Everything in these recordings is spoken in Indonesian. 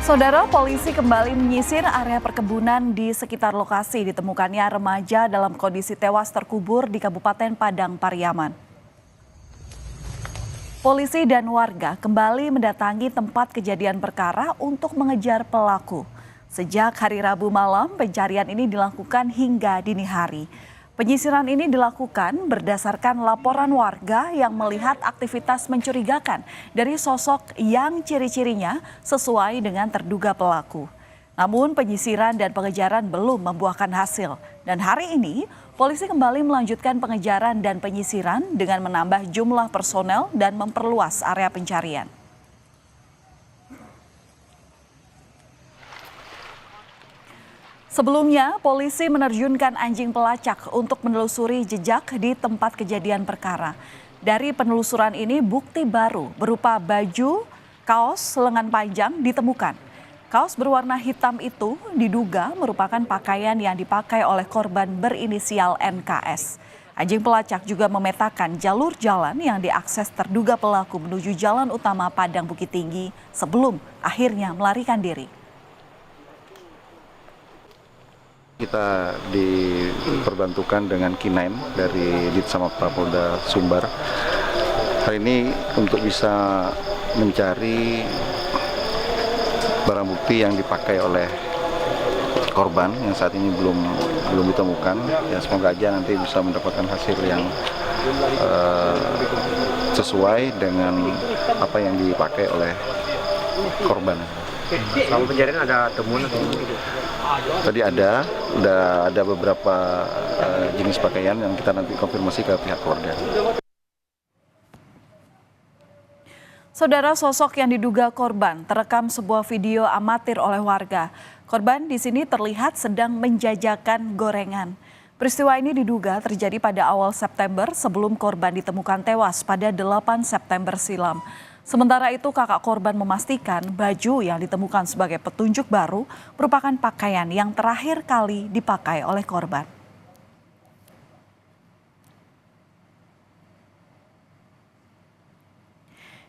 Saudara, polisi kembali menyisir area perkebunan di sekitar lokasi ditemukannya remaja dalam kondisi tewas terkubur di Kabupaten Padang Pariaman. Polisi dan warga kembali mendatangi tempat kejadian perkara untuk mengejar pelaku. Sejak hari Rabu malam, pencarian ini dilakukan hingga dini hari. Penyisiran ini dilakukan berdasarkan laporan warga yang melihat aktivitas mencurigakan dari sosok yang ciri-cirinya sesuai dengan terduga pelaku. Namun penyisiran dan pengejaran belum membuahkan hasil. Dan hari ini polisi kembali melanjutkan pengejaran dan penyisiran dengan menambah jumlah personel dan memperluas area pencarian. Sebelumnya, polisi menerjunkan anjing pelacak untuk menelusuri jejak di tempat kejadian perkara. Dari penelusuran ini, bukti baru berupa baju, kaos lengan panjang ditemukan. Kaos berwarna hitam itu diduga merupakan pakaian yang dipakai oleh korban berinisial NKS. Anjing pelacak juga memetakan jalur jalan yang diakses terduga pelaku menuju jalan utama Padang Bukit Tinggi sebelum akhirnya melarikan diri. Kita diperbantukan dengan K9 dari Ditsamapta Polda Sumbar. Hari ini untuk bisa mencari barang bukti yang dipakai oleh korban yang saat ini belum ditemukan. Ya, semoga aja nanti bisa mendapatkan hasil yang sesuai dengan apa yang dipakai oleh korban. Selama pencarian ada temuan atau Tadi udah ada beberapa jenis pakaian yang kita nanti konfirmasi ke pihak keluarga. Saudara, sosok yang diduga korban terekam sebuah video amatir oleh warga. Korban di sini terlihat sedang menjajakan gorengan. Peristiwa ini diduga terjadi pada awal September sebelum korban ditemukan tewas pada 8 September silam. Sementara itu kakak korban memastikan baju yang ditemukan sebagai petunjuk baru merupakan pakaian yang terakhir kali dipakai oleh korban.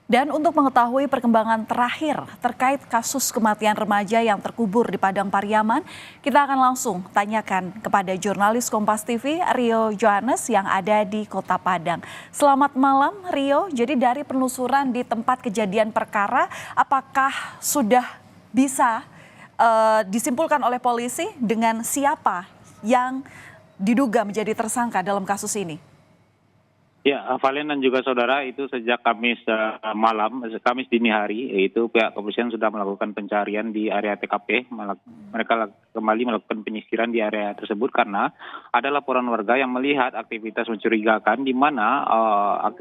Dan untuk mengetahui perkembangan terakhir terkait kasus kematian remaja yang terkubur di Padang Pariaman, kita akan langsung tanyakan kepada jurnalis Kompas TV Rio Johannes yang ada di Kota Padang. Selamat malam Rio, jadi dari penelusuran di tempat kejadian perkara, apakah sudah bisa disimpulkan oleh polisi dengan siapa yang diduga menjadi tersangka dalam kasus ini? Ya, Valen dan juga saudara, itu sejak Kamis Kamis dini hari, yaitu pihak kepolisian sudah melakukan pencarian di area TKP. Mereka kembali melakukan penyisiran di area tersebut karena ada laporan warga yang melihat aktivitas mencurigakan di mana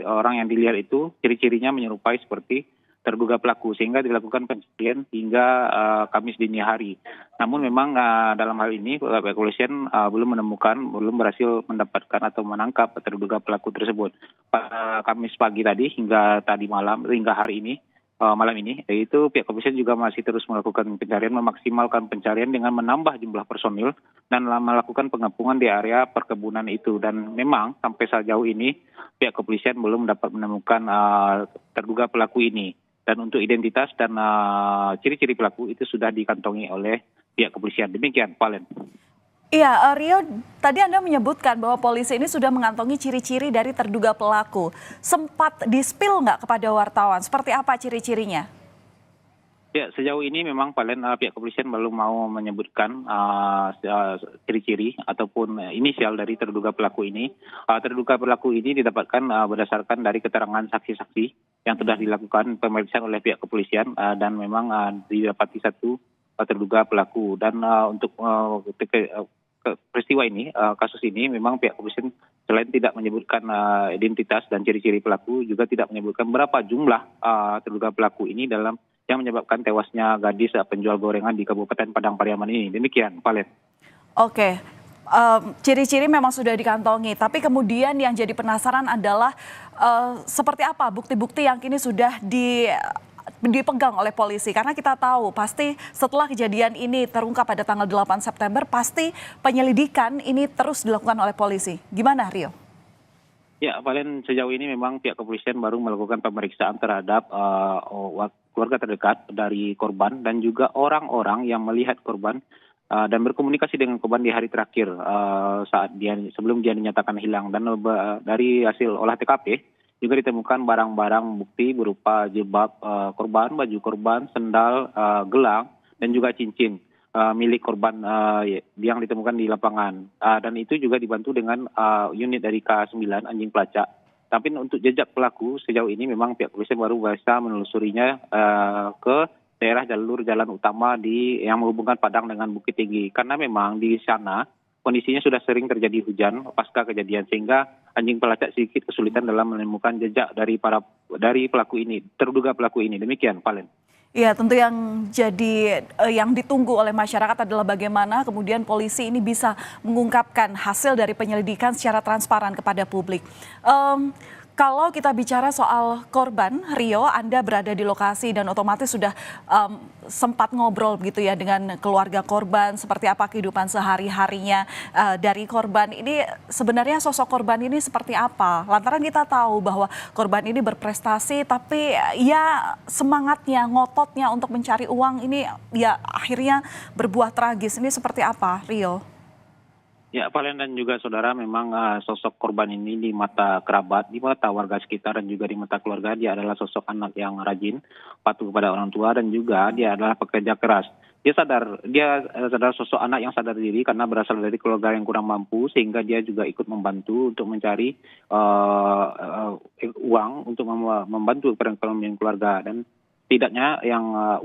orang yang dilihat itu ciri-cirinya menyerupai seperti terduga pelaku, sehingga dilakukan pencarian hingga Kamis dini hari. Namun memang dalam hal ini pihak kepolisian belum berhasil mendapatkan atau menangkap terduga pelaku tersebut. Pada Kamis pagi tadi hingga hari ini, malam ini, yaitu pihak kepolisian juga masih terus melakukan pencarian, memaksimalkan pencarian dengan menambah jumlah personil dan melakukan pengepungan di area perkebunan itu. Dan memang sampai sejauh ini pihak kepolisian belum dapat menemukan terduga pelaku ini. Dan untuk identitas dan ciri-ciri pelaku itu sudah dikantongi oleh pihak kepolisian. Demikian, Valen. Iya, Rio, tadi Anda menyebutkan bahwa polisi ini sudah mengantongi ciri-ciri dari terduga pelaku. Sempat di-spill nggak kepada wartawan? Seperti apa ciri-cirinya? Ya, sejauh ini memang Valen, pihak kepolisian belum mau menyebutkan ciri-ciri ataupun inisial dari terduga pelaku ini. Terduga pelaku ini didapatkan berdasarkan dari keterangan saksi-saksi yang sudah dilakukan pemeriksaan oleh pihak kepolisian dan memang didapati satu terduga pelaku. Dan untuk peristiwa ini, kasus ini memang pihak kepolisian selain tidak menyebutkan identitas dan ciri-ciri pelaku, juga tidak menyebutkan berapa jumlah terduga pelaku ini dalam yang menyebabkan tewasnya gadis penjual gorengan di Kabupaten Padang Pariaman ini. Demikian, Valen. Oke, ciri-ciri memang sudah dikantongi, tapi kemudian yang jadi penasaran adalah seperti apa bukti-bukti yang kini sudah dipegang oleh polisi. Karena kita tahu pasti setelah kejadian ini terungkap pada tanggal 8 September, pasti penyelidikan ini terus dilakukan oleh polisi. Gimana, Rio? Ya, Valen, sejauh ini memang pihak kepolisian baru melakukan pemeriksaan terhadap keluarga terdekat dari korban dan juga orang-orang yang melihat korban dan berkomunikasi dengan korban di hari terakhir sebelum dia dinyatakan hilang. Dan dari hasil olah TKP juga ditemukan barang-barang bukti berupa jilbab korban, baju korban, sendal, gelang, dan juga cincin milik korban yang ditemukan di lapangan. Dan itu juga dibantu dengan unit dari K9 anjing pelacak. Tapi untuk jejak pelaku sejauh ini memang pihak polisi baru bisa menelusurinya ke daerah jalur jalan utama yang menghubungkan Padang dengan Bukit Tinggi. Karena memang di sana kondisinya sudah sering terjadi hujan pasca kejadian, sehingga anjing pelacak sedikit kesulitan dalam menemukan jejak dari pelaku ini, terduga pelaku ini. Demikian, Valen. Iya, tentu yang ditunggu oleh masyarakat adalah bagaimana kemudian polisi ini bisa mengungkapkan hasil dari penyelidikan secara transparan kepada publik. Kalau kita bicara soal korban, Rio, Anda berada di lokasi dan otomatis sudah sempat ngobrol gitu ya dengan keluarga korban, seperti apa kehidupan sehari-harinya dari korban. Ini sebenarnya sosok korban ini seperti apa? Lantaran kita tahu bahwa korban ini berprestasi, tapi ya semangatnya, ngototnya untuk mencari uang ini ya akhirnya berbuah tragis. Ini seperti apa, Rio? Ya, Valen dan juga saudara, memang sosok korban ini di mata kerabat, di mata warga sekitar, dan juga di mata keluarga, dia adalah sosok anak yang rajin, patuh kepada orang tua, dan juga dia adalah pekerja keras. Dia sadar sosok anak yang sadar diri karena berasal dari keluarga yang kurang mampu, sehingga dia juga ikut membantu untuk mencari uang untuk membantu perekonomian keluarga. Dan tidaknya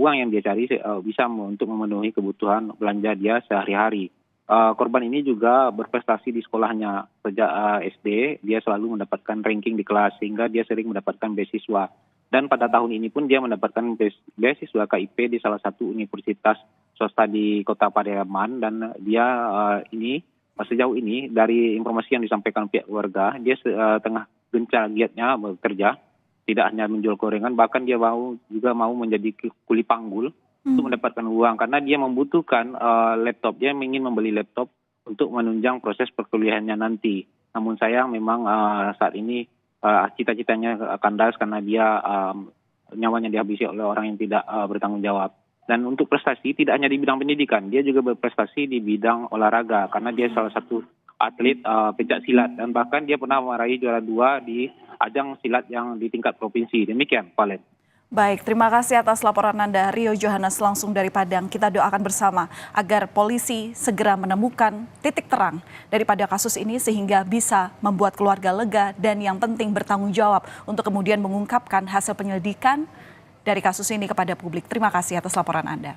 uang yang dia cari bisa untuk memenuhi kebutuhan belanja dia sehari-hari. Korban ini juga berprestasi di sekolahnya sejak SD. Dia selalu mendapatkan ranking di kelas sehingga dia sering mendapatkan beasiswa. Dan pada tahun ini pun dia mendapatkan beasiswa KIP di salah satu universitas swasta di Kota Pariaman. Dan dia sejauh ini dari informasi yang disampaikan pihak keluarga, dia tengah gencar giatnya bekerja. Tidak hanya menjual gorengan, bahkan dia juga mau menjadi kuli panggul untuk mendapatkan uang, karena dia membutuhkan laptop. Dia ingin membeli laptop untuk menunjang proses perkuliahannya nanti. Namun sayang memang saat ini cita-citanya kandas karena dia nyawanya dihabisi oleh orang yang tidak bertanggung jawab. Dan untuk prestasi tidak hanya di bidang pendidikan, dia juga berprestasi di bidang olahraga karena dia salah satu atlet pencak silat, dan bahkan dia pernah meraih juara 2 di ajang silat yang di tingkat provinsi. Demikian, Valen. Baik, terima kasih atas laporan Anda, Rio Johannes, langsung dari Padang. Kita doakan bersama agar polisi segera menemukan titik terang daripada kasus ini sehingga bisa membuat keluarga lega dan yang penting bertanggung jawab untuk kemudian mengungkapkan hasil penyelidikan dari kasus ini kepada publik. Terima kasih atas laporan Anda.